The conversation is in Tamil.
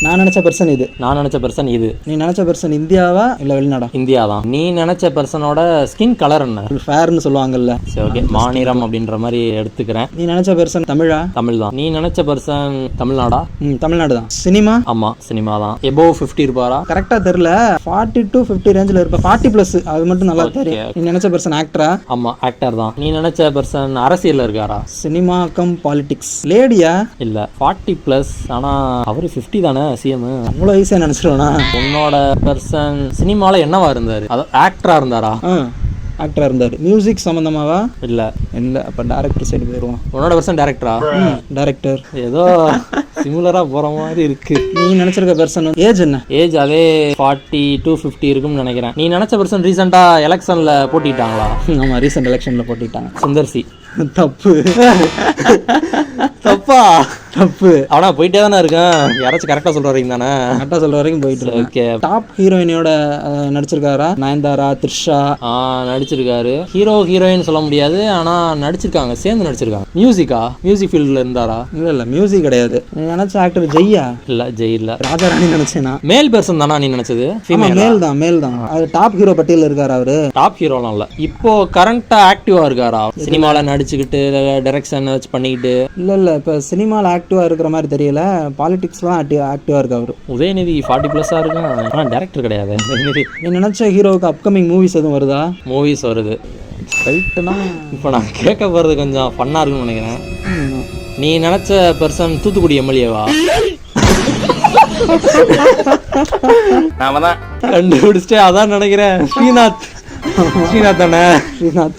நான் நினைச்ச பர்சன் இது. நான் நினைச்ச பர்சன் இது. நீ நினைச்ச பர்சன் இந்தியாவா இல்ல வெளிநாடா? இந்தியா தான். நீ நினைச்ச பர்சனோட ஸ்கின் கலர் என்ன? ஃபேர்னு சொல்லுவாங்கல்ல. சரி, ஓகே, மாநிறம் அப்படின்ற மாதிரி எடுத்துக்கிறேன். நீ நினைச்ச பர்சன் தமிழா? தமிழ் தான். நீ நினைச்ச பர்சன் தமிழ்நாடா? தமிழ்நாடு தான். சினிமா? ஆமா, சினிமா தான். எபோவ் 50 இருப்பாரா? கரெக்டா தெரியல, 40 to 50 ரேஞ்சில் இருப்பா. 40+, அது மட்டும் நல்லா தெரியும். நீ நினைச்ச பர்சன் ஆக்டரா? ஆமா, ஆக்டர் தான். நீ நினைச்ச பர்சன் அரசியல்ல இருக்காரா? Cinema cum politics. லேடியா? இல்ல, 40+. ஆனா அவரு 50 தானே சிஎம். அவ்வளோ ஈஸியா நினைச்சிருவானா? உன்னோட பர்சன் சினிமால என்னவா இருந்தாரு? ஆக்டரா இருந்தாரா? ஆக்டரா இருந்தாரு. மியூசிக் சம்பந்தமாவா? இல்ல இல்ல, அப்ப டைரக்டர் சைடு போயிருவோம். உன்னோட பர்சன் டைரக்டரா? டைரக்டர். ஏதோ சிமிலரா போற மாதிரி இருக்கு. நீ நினைச்சிருக்க பர்சன் ஏஜ் என்ன? ஏஜ் அதே 40 to 50 இருக்கும்னு நினைக்கிறேன். நீ நினைச்ச பர்சன் ரீசெண்டா எலெக்ஷன்ல போட்டிட்டாங்களா? ஆமா, ரீசெண்ட் எலெக்ஷன்ல போட்டிட்டாங்க. சுந்தர்சி. தப்பு. தப்பா? தப்பு. அவனா போயிட்டே தானே இருக்கேன். யாராச்சும் கரெக்டா சொல்ற வரைக்கும் தானே? கரெக்டா சொல்ற வரைக்கும் போயிட்டு. ஓகே. டாப் ஹீரோயினோட நடிச்சிருக்காரா? நயன்தாரா, த்ரிஷா? நடிச்சிருக்காரு. ஹீரோயின் சொல்ல முடியாது, ஆனா நடிச்சிருக்காங்க, சேர்ந்து நடிச்சிருக்காங்க. மியூசிக்கா? மியூசிக் ஃபீல்ட்ல இருந்தாரா? இல்ல, மியூசிக் கிடையாது. நீ நினைச்ச ஆக்டர் ஜெய்யா? இல்ல, ஜெய் இல்ல. ராஜாராணி நினைச்சேனா? மேல் பர்சன் தானா நீ நினைச்சது? மேல் தான். அது டாப் ஹீரோ பட்டியல இருக்காரு அவரு. டாப் ஹீரோலாம் இல்ல. இப்போ கரண்டா ஆக்டிவா இருக்காரா? சினிமால நடிச்சுக்கிட்டு டைரக்ஷன் வச்சு பண்ணிக்கிட்டு? இல்ல, இப்ப சினிமால ஆக்டிவா இருக்கிற மாதிரி தெரியல. பாலிடிக்ஸ்லாம் ஆக்டிவா இருக்கு அவரு. உதயநிதி 40+ஆ இருக்கான், ஆனா டைரக்டர் கிடையாது. நீ நினைச்ச ஹீரோவுக்கு அப்கமிங் மூவிஸ் எதுவும் வருதா? மூவிஸ் வருது. ரைட்டுனா இப்போ நான் கேட்க போறது கொஞ்சம் ஃபன்னா இருக்குன்னு நினைக்கிறேன். நீ நினைச்ச பர்சன் தூத்துக்குடி எம்எல்ஏவா? நாம தான் கண்டுபிடிச்சிட்டே, அதான் நினைக்கிறேன். ஸ்ரீநாத் தானே? ஸ்ரீநாத்.